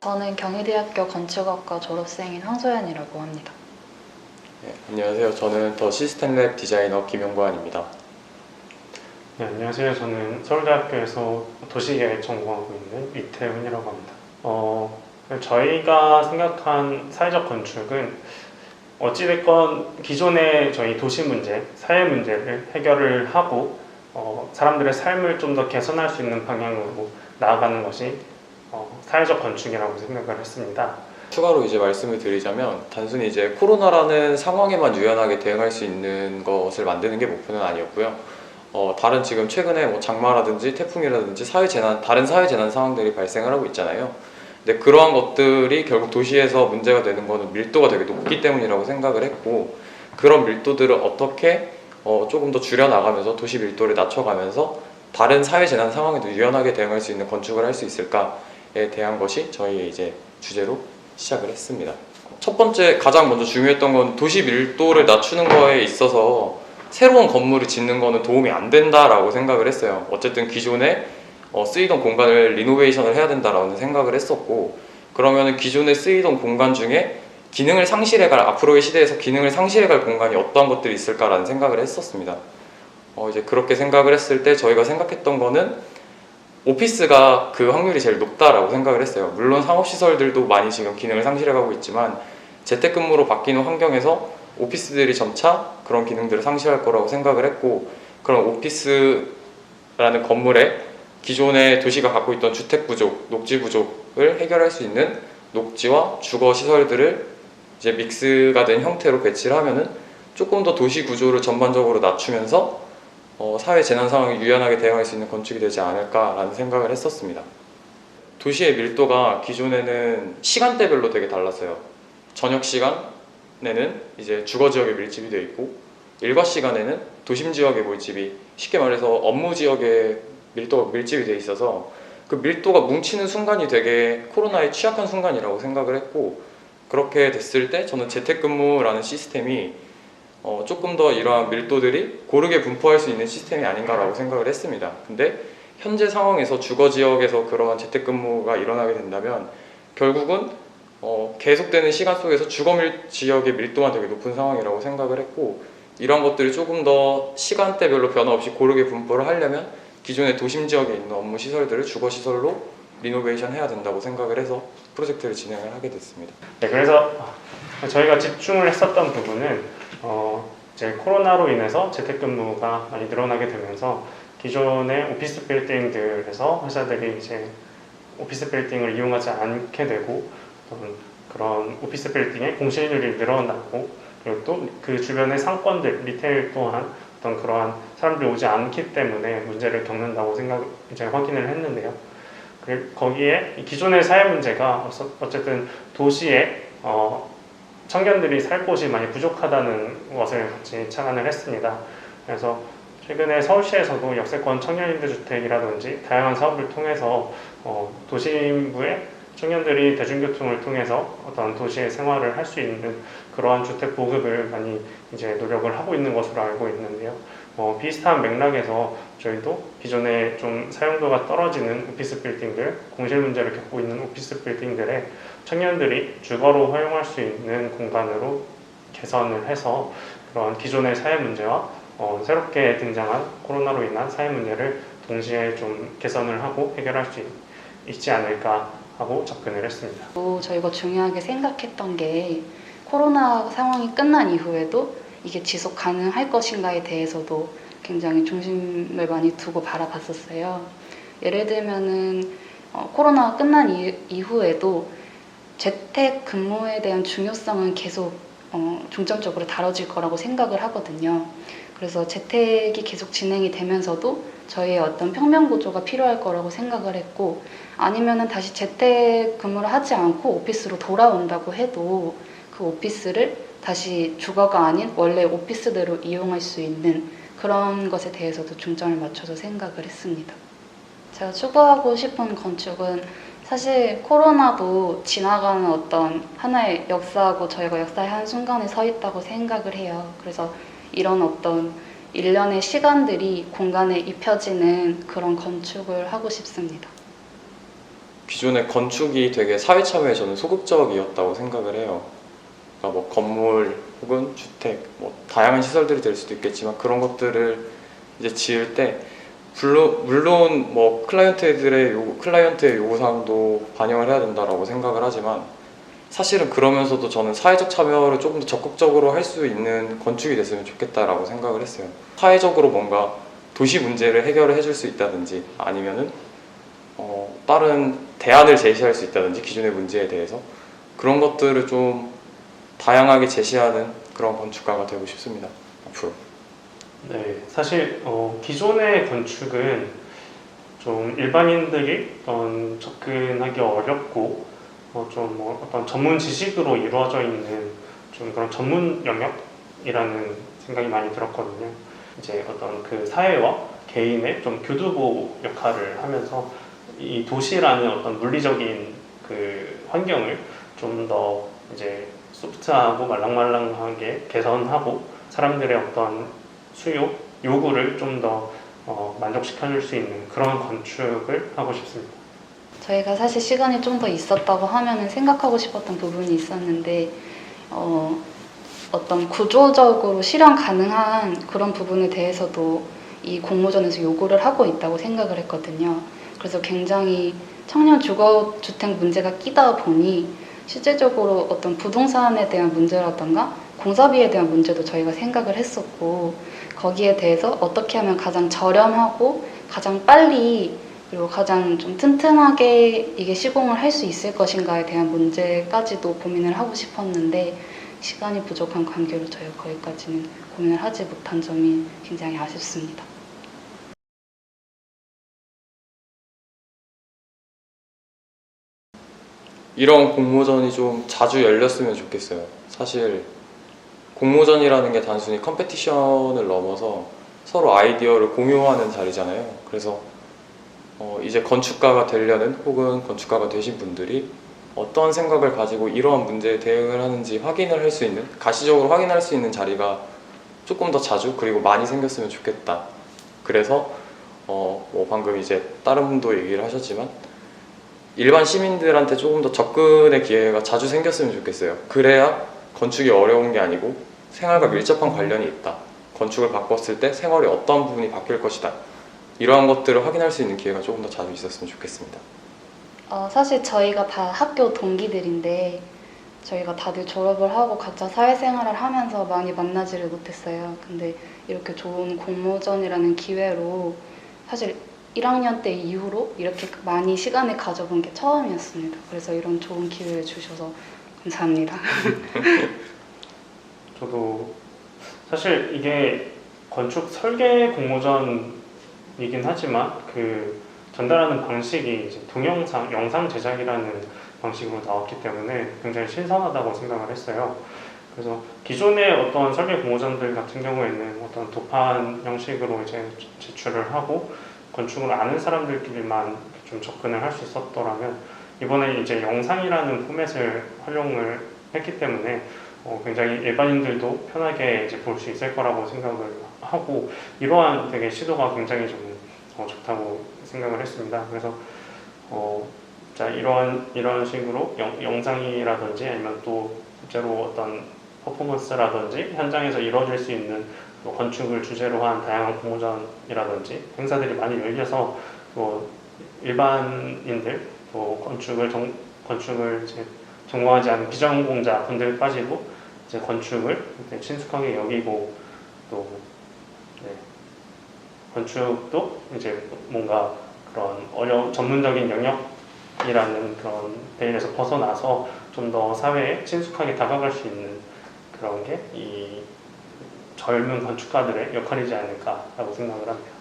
저는 경희대학교 건축학과 졸업생인 황소연이라고 합니다. 네, 안녕하세요. 저는 더 시스템랩 디자이너 김용관입니다. 네, 안녕하세요. 저는 서울대학교에서 도시계획 전공하고 있는 이태훈이라고 합니다. 저희가 생각한 사회적 건축은 어찌됐건 기존의 저희 도시 문제, 사회 문제를 해결을 하고 사람들의 삶을 좀 더 개선할 수 있는 방향으로 나아가는 것이 사회적 건축이라고 생각을 했습니다. 추가로 이제 말씀을 드리자면 단순히 이제 코로나라는 상황에만 유연하게 대응할 수 있는 것을 만드는 게 목표는 아니었고요. 다른 지금 최근에 뭐 장마라든지 태풍이라든지 다른 사회재난 상황들이 발생을 하고 있잖아요. 근데 그러한 것들이 결국 도시에서 문제가 되는 거는 밀도가 되게 높기 때문이라고 생각을 했고, 그런 밀도들을 어떻게 조금 더 줄여나가면서 도시 밀도를 낮춰가면서 다른 사회재난 상황에도 유연하게 대응할 수 있는 건축을 할 수 있을까에 대한 것이 저희의 이제 주제로 시작을 했습니다. 첫 번째 가장 먼저 중요했던 건 도시 밀도를 낮추는 거에 있어서 새로운 건물을 짓는 거는 도움이 안 된다라고 생각을 했어요. 어쨌든 기존에 쓰이던 공간을 리노베이션을 해야 된다라는 생각을 했었고, 그러면 기존에 쓰이던 공간 중에 앞으로의 시대에서 기능을 상실해갈 공간이 어떠한 것들이 있을까라는 생각을 했었습니다. 이제 그렇게 생각을 했을 때 저희가 생각했던 거는 오피스가 그 확률이 제일 높다라고 생각을 했어요. 물론 상업시설들도 많이 지금 기능을 상실해가고 있지만 재택근무로 바뀌는 환경에서 오피스들이 점차 그런 기능들을 상실할 거라고 생각을 했고, 그런 오피스라는 건물에 기존의 도시가 갖고 있던 주택 부족, 녹지 부족을 해결할 수 있는 녹지와 주거 시설들을 이제 믹스가 된 형태로 배치를 하면은 조금 더 도시 구조를 전반적으로 낮추면서 사회 재난 상황에 유연하게 대응할 수 있는 건축이 되지 않을까라는 생각을 했었습니다. 도시의 밀도가 기존에는 시간대별로 되게 달랐어요. 저녁 시간에는 이제 주거 지역에 밀집이 되어 있고, 일과 시간에는 도심 지역의 밀집이, 쉽게 말해서 업무 지역에 밀집이 되어 있어서 그 밀도가 뭉치는 순간이 되게 코로나에 취약한 순간이라고 생각을 했고, 그렇게 됐을 때 저는 재택근무라는 시스템이 조금 더 이러한 밀도들이 고르게 분포할 수 있는 시스템이 아닌가라고 생각을 했습니다. 근데 현재 상황에서 주거 지역에서 그러한 재택근무가 일어나게 된다면 결국은 계속되는 시간 속에서 주거 지역의 밀도만 되게 높은 상황이라고 생각을 했고, 이런 것들이 조금 더 시간대별로 변화 없이 고르게 분포를 하려면 기존의 도심 지역에 있는 업무 시설들을 주거 시설로 리노베이션 해야 된다고 생각을 해서 프로젝트를 진행을 하게 됐습니다. 네, 그래서 저희가 집중을 했었던 부분은 이제 코로나로 인해서 재택근무가 많이 늘어나게 되면서 기존의 오피스 빌딩들에서 회사들이 이제 오피스 빌딩을 이용하지 않게 되고, 그런 오피스 빌딩의 공실률이 늘어나고, 그리고 또 그 주변의 상권들, 리테일 또한 어떤 그러한 사람들이 오지 않기 때문에 문제를 겪는다고 이제 확인을 했는데요. 거기에 기존의 사회 문제가 어쨌든 도시에 청년들이 살 곳이 많이 부족하다는 것을 같이 착안을 했습니다. 그래서 최근에 서울시에서도 역세권 청년임대주택이라든지 다양한 사업을 통해서 도심부의 청년들이 대중교통을 통해서 어떤 도시의 생활을 할 수 있는 그러한 주택 보급을 많이 이제 노력을 하고 있는 것으로 알고 있는데요. 비슷한 맥락에서 저희도 기존에 좀 사용도가 떨어지는 오피스 빌딩들, 공실 문제를 겪고 있는 오피스 빌딩들에 청년들이 주거로 활용할 수 있는 공간으로 개선을 해서 그런 기존의 사회 문제와 새롭게 등장한 코로나로 인한 사회 문제를 동시에 좀 개선을 하고 해결할 수 있지 않을까 하고 접근을 했습니다. 또 저희가 중요하게 생각했던 게 코로나 상황이 끝난 이후에도 이게 지속 가능할 것인가에 대해서도 굉장히 중심을 많이 두고 바라봤었어요. 예를 들면은 코로나가 끝난 이후에도 재택 근무에 대한 중요성은 계속 중점적으로 다뤄질 거라고 생각을 하거든요. 그래서 재택이 계속 진행이 되면서도 저희의 어떤 평면 구조가 필요할 거라고 생각을 했고, 아니면은 다시 재택 근무를 하지 않고 오피스로 돌아온다고 해도 그 오피스를 다시 주거가 아닌 원래 오피스대로 이용할 수 있는 그런 것에 대해서도 중점을 맞춰서 생각을 했습니다. 제가 추구하고 싶은 건축은 사실 코로나도 지나가는 어떤 하나의 역사하고 저희가 역사의 한 순간에 서 있다고 생각을 해요. 그래서 이런 어떤 일련의 시간들이 공간에 입혀지는 그런 건축을 하고 싶습니다. 기존의 건축이 되게 사회 참여에 저는 소극적이었다고 생각을 해요. 그러니까 뭐 건물 혹은 주택, 뭐 다양한 시설들이 될 수도 있겠지만 그런 것들을 이제 지을 때 물론 뭐 클라이언트의 요구사항도 반영을 해야 된다라고 생각을 하지만 사실은 그러면서도 저는 사회적 참여를 조금 더 적극적으로 할 수 있는 건축이 됐으면 좋겠다라고 생각을 했어요. 사회적으로 뭔가 도시 문제를 해결을 해줄 수 있다든지 아니면은 다른 대안을 제시할 수 있다든지 기존의 문제에 대해서 그런 것들을 좀 다양하게 제시하는 그런 건축가가 되고 싶습니다. 앞으로. 네, 사실 기존의 건축은 좀 일반인들이 접근하기 어렵고 어떤 전문 지식으로 이루어져 있는 좀 그런 전문 영역이라는 생각이 많이 들었거든요. 이제 어떤 그 사회와 개인의 좀 교두보 역할을 하면서 이 도시라는 어떤 물리적인 그 환경을 좀 더 이제 소프트하고 말랑말랑하게 개선하고 사람들의 어떤 수요, 요구를 좀 더 만족시켜줄 수 있는 그런 건축을 하고 싶습니다. 저희가 사실 시간이 좀 더 있었다고 하면은 생각하고 싶었던 부분이 있었는데 어떤 구조적으로 실현 가능한 그런 부분에 대해서도 이 공모전에서 요구를 하고 있다고 생각을 했거든요. 그래서 굉장히 청년 주거주택 문제가 끼다 보니 실제적으로 어떤 부동산에 대한 문제라던가 공사비에 대한 문제도 저희가 생각을 했었고 거기에 대해서 어떻게 하면 가장 저렴하고 가장 빨리 그리고 가장 좀 튼튼하게 이게 시공을 할 수 있을 것인가에 대한 문제까지도 고민을 하고 싶었는데 시간이 부족한 관계로 저희가 거기까지는 고민을 하지 못한 점이 굉장히 아쉽습니다. 이런 공모전이 좀 자주 열렸으면 좋겠어요. 사실 공모전이라는 게 단순히 컴페티션을 넘어서 서로 아이디어를 공유하는 자리잖아요. 그래서 이제 건축가가 되려는 혹은 건축가가 되신 분들이 어떤 생각을 가지고 이러한 문제에 대응을 하는지 확인을 할 수 있는, 가시적으로 확인할 수 있는 자리가 조금 더 자주 그리고 많이 생겼으면 좋겠다. 그래서 뭐 방금 이제 다른 분도 얘기를 하셨지만 일반 시민들한테 조금 더 접근의 기회가 자주 생겼으면 좋겠어요. 그래야 건축이 어려운 게 아니고 생활과 밀접한 관련이 있다. 건축을 바꿨을 때 생활의 어떤 부분이 바뀔 것이다. 이러한 것들을 확인할 수 있는 기회가 조금 더 자주 있었으면 좋겠습니다. 사실 저희가 다 학교 동기들인데 저희가 다들 졸업을 하고 각자 사회생활을 하면서 많이 만나지를 못했어요. 근데 이렇게 좋은 공모전이라는 기회로 사실 1학년 때 이후로 이렇게 많이 시간을 가져본 게 처음이었습니다. 그래서 이런 좋은 기회를 주셔서 감사합니다. 저도 사실 이게 건축 설계 공모전이긴 하지만 그 전달하는 방식이 이제 동영상, 영상 제작이라는 방식으로 나왔기 때문에 굉장히 신선하다고 생각을 했어요. 그래서 기존의 어떤 설계 공모전들 같은 경우에는 어떤 도판 형식으로 이제 제출을 하고 건축을 아는 사람들끼리만 좀 접근을 할 수 있었더라면 이번에 이제 영상이라는 포맷을 활용을 했기 때문에 굉장히 일반인들도 편하게 이제 볼 수 있을 거라고 생각을 하고 이러한 되게 시도가 굉장히 좀 좋다고 생각을 했습니다. 그래서 자 이런 식으로 영상이라든지 아니면 또 실제로 어떤 퍼포먼스라든지 현장에서 이루어질 수 있는 또 건축을 주제로 한 다양한 공모전이라든지 행사들이 많이 열려서 또 일반인들 또 건축을 이제 전공하지 않은 비전공자 분들까지도 이제 건축을 친숙하게 여기고 또 건축도 이제 뭔가 그런 전문적인 영역이라는 그런 대일에서 벗어나서 좀 더 사회에 친숙하게 다가갈 수 있는 그런 게 이 젊은 건축가들의 역할이지 않을까라고 생각을 합니다.